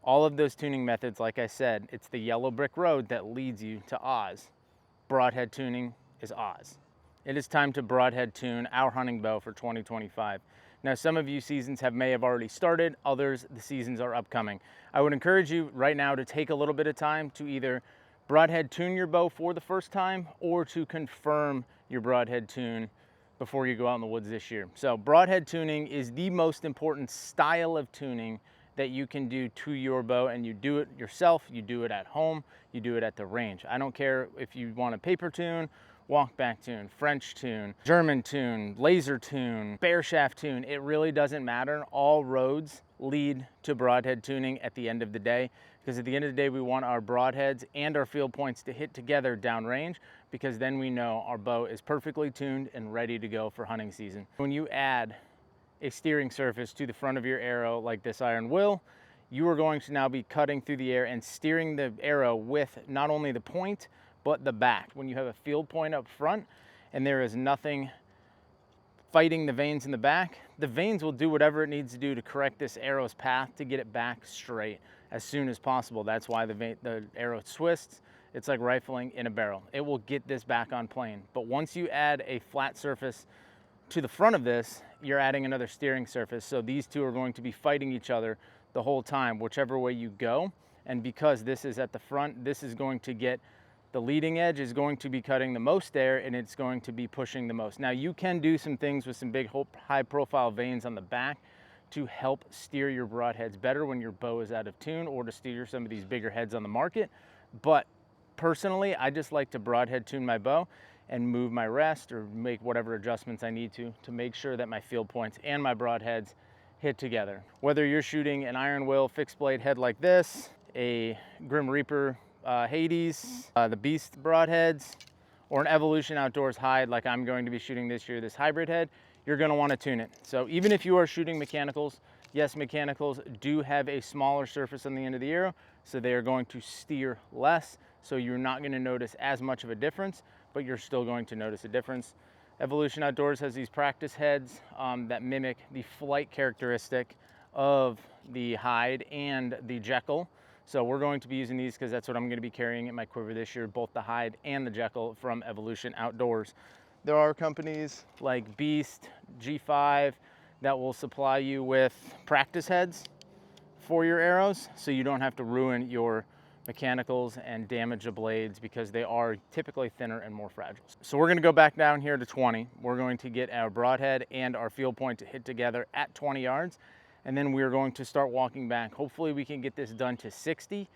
All of those tuning methods, like I said, it's the yellow brick road that leads you to Oz. Broadhead tuning is Oz. It is time to broadhead tune our hunting bow for 2025. Now, some of you seasons may have already started, others the seasons are upcoming. I would encourage you right now to take a little bit of time to either broadhead tune your bow for the first time or to confirm your broadhead tune before you go out in the woods this year. So broadhead tuning is the most important style of tuning that you can do to your bow, and you do it yourself, you do it at home, you do it at the range. I don't care if you want a paper tune, walk back tune, French tune, German tune, laser tune, bear shaft tune, it really doesn't matter. All roads lead to broadhead tuning at the end of the day, because at the end of the day we want our broadheads and our field points to hit together downrange, because then we know our bow is perfectly tuned and ready to go for hunting season. When you add a steering surface to the front of your arrow like this iron will, you are going to now be cutting through the air and steering the arrow with not only the point but the back. When you have a field point up front and there is nothing fighting the vanes in the back, the vanes will do whatever it needs to do to correct this arrow's path to get it back straight as soon as possible. That's why the arrow twists. It's like rifling in a barrel. It will get this back on plane. But once you add a flat surface to the front of this, you're adding another steering surface. So these two are going to be fighting each other the whole time, whichever way you go. And because this is at the front, this is going to get, the leading edge is going to be cutting the most air, and it's going to be pushing the most. Now you can do some things with some big high profile vanes on the back to help steer your broadheads better when your bow is out of tune, or to steer some of these bigger heads on the market. But personally, I just like to broadhead tune my bow and move my rest or make whatever adjustments I need to make sure that my field points and my broadheads hit together. Whether you're shooting an iron will fixed blade head like this, a Grim Reaper Hades, the Beast broadheads, or an Evolution Outdoors hide like I'm going to be shooting this year, this hybrid head, you're going to want to tune it. So even if you are shooting mechanicals, yes, mechanicals do have a smaller surface on the end of the arrow, so they are going to steer less, so you're not going to notice as much of a difference, but you're still going to notice a difference. Evolution Outdoors has these practice heads that mimic the flight characteristic of the hide and the Jekyll. So we're going to be using these because that's what I'm going to be carrying in my quiver this year, both the hide and the Jekyll from Evolution Outdoors. There are companies like Beast, G5 that will supply you with practice heads for your arrows, so you don't have to ruin your mechanicals and damage the blades, because they are typically thinner and more fragile. So we're going to go back down here to 20. We're going to get our broadhead and our field point to hit together at 20 yards, and then we're going to start walking back. Hopefully we can get this done to 60.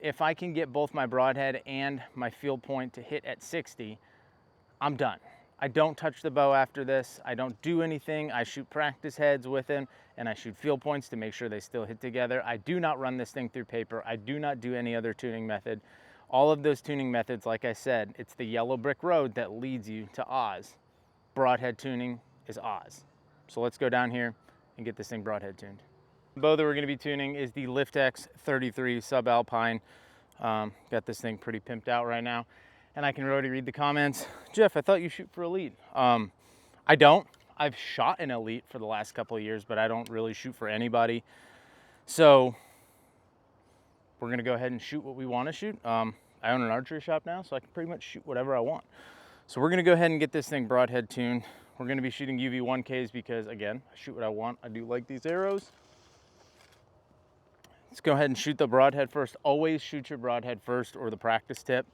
If I can get both my broadhead and my field point to hit at 60, I'm done. I don't touch the bow after this. I don't do anything. I shoot practice heads with him, and I shoot field points to make sure they still hit together. I do not run this thing through paper. I do not do any other tuning method. All of those tuning methods, like I said, it's the yellow brick road that leads you to Oz. Broadhead tuning is Oz. So let's go down here and get this thing broadhead tuned. The bow that we're going to be tuning is the Lift-X 33 Subalpine. Got this thing pretty pimped out right now. And I can already read the comments. Jeff, I thought you shoot for Elite. I don't. I've shot an Elite for the last couple of years, but I don't really shoot for anybody. So we're gonna go ahead and shoot what we want to shoot. I own an archery shop now, so I can pretty much shoot whatever I want. So we're gonna go ahead and get this thing broadhead tuned. We're gonna be shooting UV1Ks because, again, I shoot what I want. I do like these arrows. Let's go ahead and shoot the broadhead first. Always shoot your broadhead first, or the practice tip,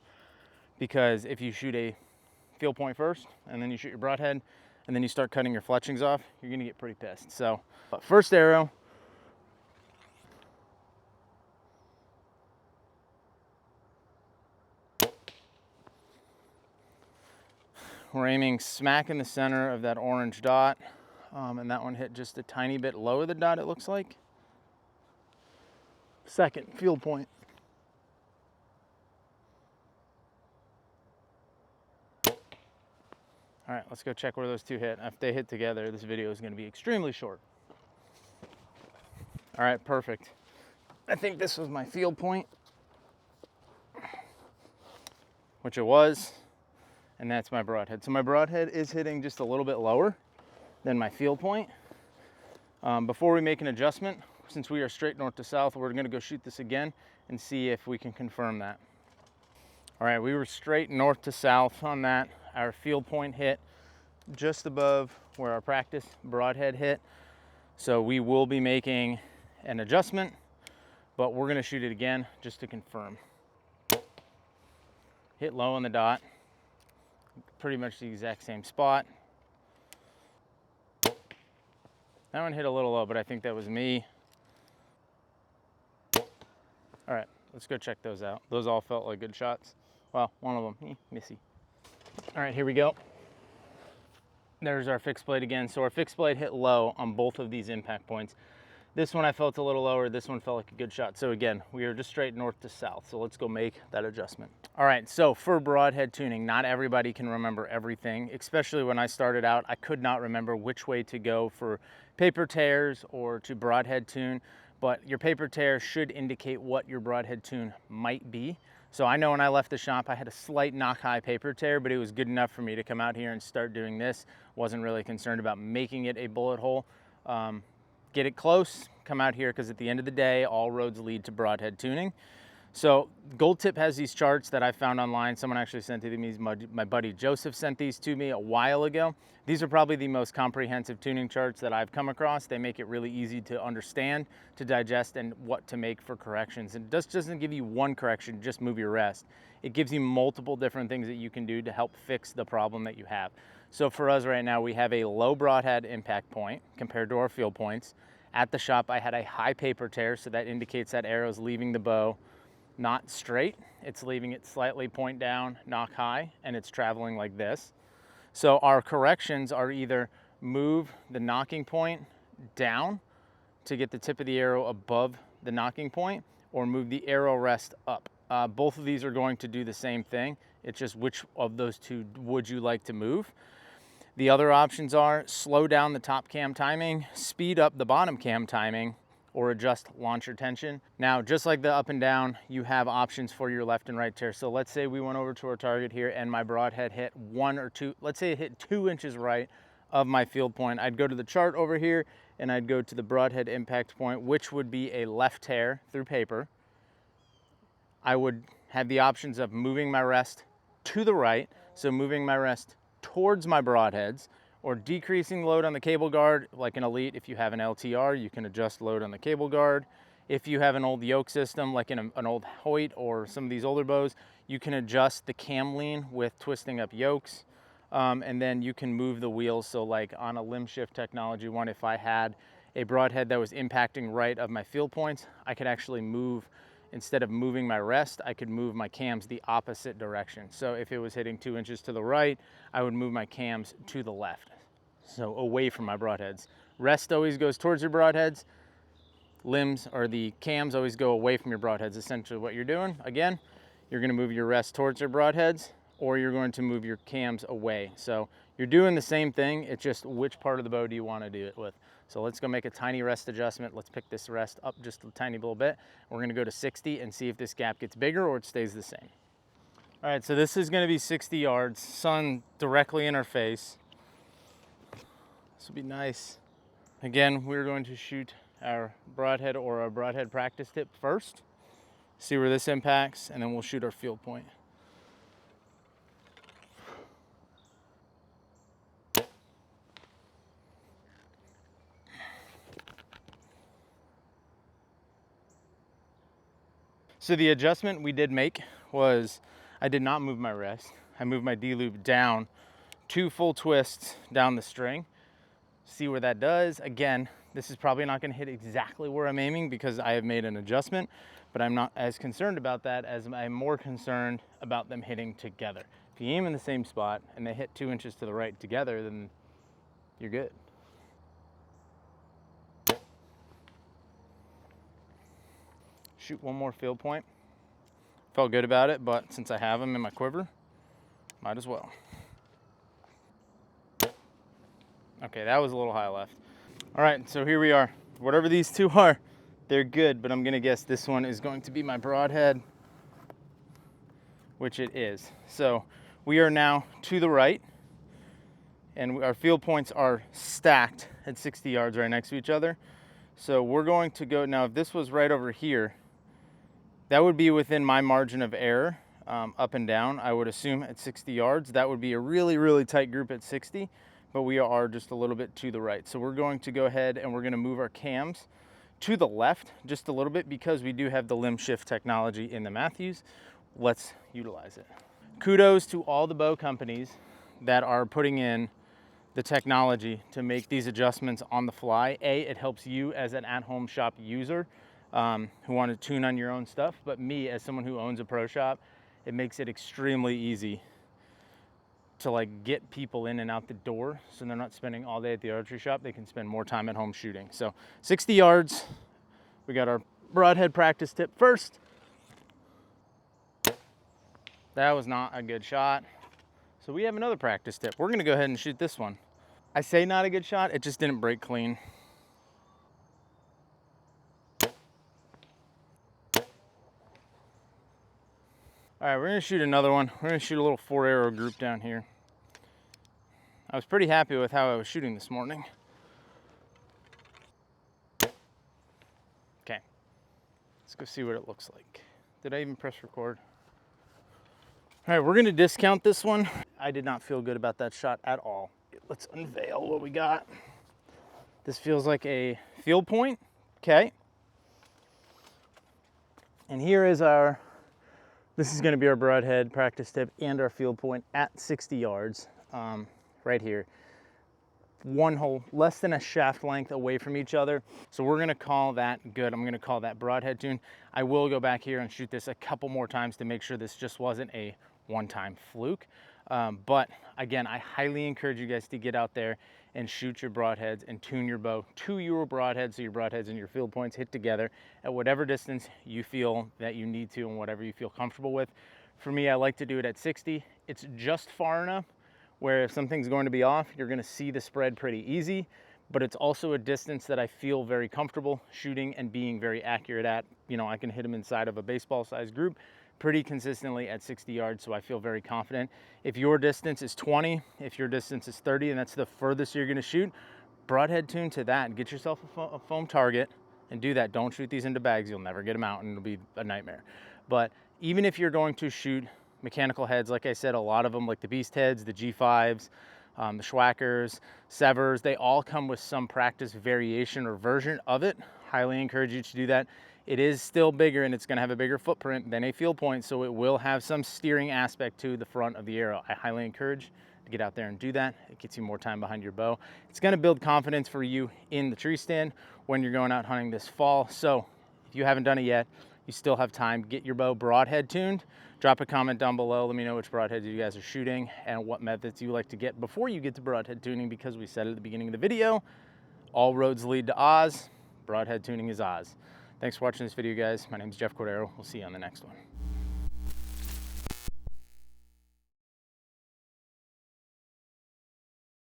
because if you shoot a field point first and then you shoot your broadhead and then you start cutting your fletchings off, you're gonna get pretty pissed. So first arrow, we're aiming smack in the center of that orange dot, and that one hit just a tiny bit low of the dot, it looks like. Second field point. All right, let's go check where those two hit. If they hit together, this video is going to be extremely short. All right, perfect. I think this was my field point, which it was, and that's my broadhead. So my broadhead is hitting just a little bit lower than my field point. Before we make an adjustment, since we are straight north to south, we're gonna go shoot this again and see if we can confirm that. All right, we were straight north to south on that. Our field point hit just above where our practice broadhead hit. So we will be making an adjustment, but we're gonna shoot it again just to confirm. Hit low on the dot, pretty much the exact same spot. That one hit a little low, but I think that was me. All right, let's go check those out. Those all felt like good shots. Well, one of them, missy. All right, here we go. There's our fixed blade again. So our fixed blade hit low on both of these impact points. This one I felt a little lower, this one felt like a good shot. So again, we are just straight north to south. So let's go make that adjustment. All right, so for broadhead tuning, not everybody can remember everything, especially when I started out, I could not remember which way to go for paper tears or to broadhead tune, but your paper tear should indicate what your broadhead tune might be. So I know when I left the shop, I had a slight knock high paper tear, but it was good enough for me to come out here and start doing this. Wasn't really concerned about making it a bullet hole. Get it close, come out here, because at the end of the day, all roads lead to broadhead tuning. So Gold Tip has these charts that I found online. Someone actually sent it to me. My buddy Joseph sent these to me a while ago. These are probably the most comprehensive tuning charts that I've come across. They make it really easy to understand, to digest, and what to make for corrections. And it just doesn't give you one correction, just move your rest. It gives you multiple different things that you can do to help fix the problem that you have. So for us right now, we have a low broadhead impact point compared to our field points. At the shop, I had a high paper tear, so that indicates that arrow is leaving the bow not straight. It's leaving it slightly point down, knock high, and it's traveling like this. So our corrections are either move the knocking point down to get the tip of the arrow above the knocking point, or move the arrow rest up. Both of these are going to do the same thing. It's just which of those two would you like to move. The other options are slow down the top cam timing, speed up the bottom cam timing, or adjust launcher tension. Now, just like the up and down, you have options for your left and right tear. So let's say we went over to our target here and my broadhead hit 1 or 2, let's say it hit 2 inches right of my field point. I'd go to the chart over here and I'd go to the broadhead impact point, which would be a left tear through paper. I would have the options of moving my rest to the right, so moving my rest towards my broadheads, or decreasing load on the cable guard. Like an Elite, if you have an LTR, you can adjust load on the cable guard. If you have an old yoke system, like in an old Hoyt or some of these older bows, you can adjust the cam lean with twisting up yokes. And then you can move the wheels. So like on a limb shift technology one, if I had a broadhead that was impacting right of my field points, I could actually move, instead of moving my rest, I could move my cams the opposite direction. So if it was hitting 2 inches to the right, I would move my cams to the left, so away from my broadheads. Rest always goes towards your broadheads. Limbs, or the cams, always go away from your broadheads. Essentially what you're doing, again, you're gonna move your rest towards your broadheads, or you're going to move your cams away. So you're doing the same thing, it's just which part of the bow do you wanna do it with. So let's go make a tiny rest adjustment. Let's pick this rest up just a tiny little bit. We're gonna go to 60 and see if this gap gets bigger or it stays the same. All right, so this is gonna be 60 yards, sun directly in our face. This will be nice. Again, we're going to shoot our broadhead or our broadhead practice tip first, see where this impacts, and then we'll shoot our field point. So the adjustment we did make was, I did not move my rest. I moved my D-loop down 2 full twists down the string. See where that does. Again, this is probably not gonna hit exactly where I'm aiming because I have made an adjustment, but I'm not as concerned about that as I'm more concerned about them hitting together. If you aim in the same spot and they hit 2 inches to the right together, then you're good. Shoot one more field point. Felt good about it, but since I have them in my quiver, might as well. Okay, that was a little high left. All right, so here we are. Whatever these two are, they're good, but I'm gonna guess this one is going to be my broadhead, which it is. So we are now to the right, and our field points are stacked at 60 yards right next to each other. So we're going to go, now if this was right over here, that would be within my margin of error, up and down. I would assume at 60 yards, that would be a really, really tight group at 60, but we are just a little bit to the right. So we're going to go ahead and we're gonna move our cams to the left just a little bit because we do have the limb shift technology in the Matthews. Let's utilize it. Kudos to all the bow companies that are putting in the technology to make these adjustments on the fly. It helps you as an at-home shop user who want to tune on your own stuff, but me as someone who owns a pro shop, it makes it extremely easy to like get people in and out the door, so they're not spending all day at the archery shop. They can spend more time at home shooting. So 60 yards, we got our broadhead practice tip first. That was not a good shot. So we have another practice tip. We're gonna go ahead and shoot this one. I say not a good shot, it just didn't break clean. All right, we're gonna shoot another one. We're gonna shoot a little 4-arrow group down here. I was pretty happy with how I was shooting this morning. Okay, let's go see what it looks like. Did I even press record? All right, we're gonna discount this one. I did not feel good about that shot at all. Let's unveil what we got. This feels like a field point, okay. And here is our, this is gonna be our broadhead practice tip and our field point at 60 yards, right here. One hole, less than a shaft length away from each other. So we're gonna call that good. I'm gonna call that broadhead tune. I will go back here and shoot this a couple more times to make sure this just wasn't a one-time fluke. But again, I highly encourage you guys to get out there and shoot your broadheads and tune your bow to your broadheads, so your broadheads and your field points hit together at whatever distance you feel that you need to and whatever you feel comfortable with. For me, I like to do it at 60. It's just far enough where if something's going to be off, you're gonna see the spread pretty easy, but it's also a distance that I feel very comfortable shooting and being very accurate at. You know, I can hit them inside of a baseball-sized group pretty consistently at 60 yards, so I feel very confident. If your distance is 20, if your distance is 30, and that's the furthest you're gonna shoot, broadhead tune to that and get yourself a foam target and do that. Don't shoot these into bags. You'll never get them out and it'll be a nightmare. But even if you're going to shoot mechanical heads, like I said, a lot of them, like the Beast heads, the G5s, the Schwackers, Severs, they all come with some practice variation or version of it. Highly encourage you to do that. It is still bigger and it's gonna have a bigger footprint than a field point, so it will have some steering aspect to the front of the arrow. I highly encourage to get out there and do that. It gets you more time behind your bow. It's gonna build confidence for you in the tree stand when you're going out hunting this fall. So if you haven't done it yet, you still have time. Get your bow broadhead tuned. Drop a comment down below. Let me know which broadheads you guys are shooting and what methods you like to get before you get to broadhead tuning, because we said at the beginning of the video, all roads lead to Oz. Broadhead tuning is Oz. Thanks for watching this video, guys. My name is Jeff Cordero. We'll see you on the next one.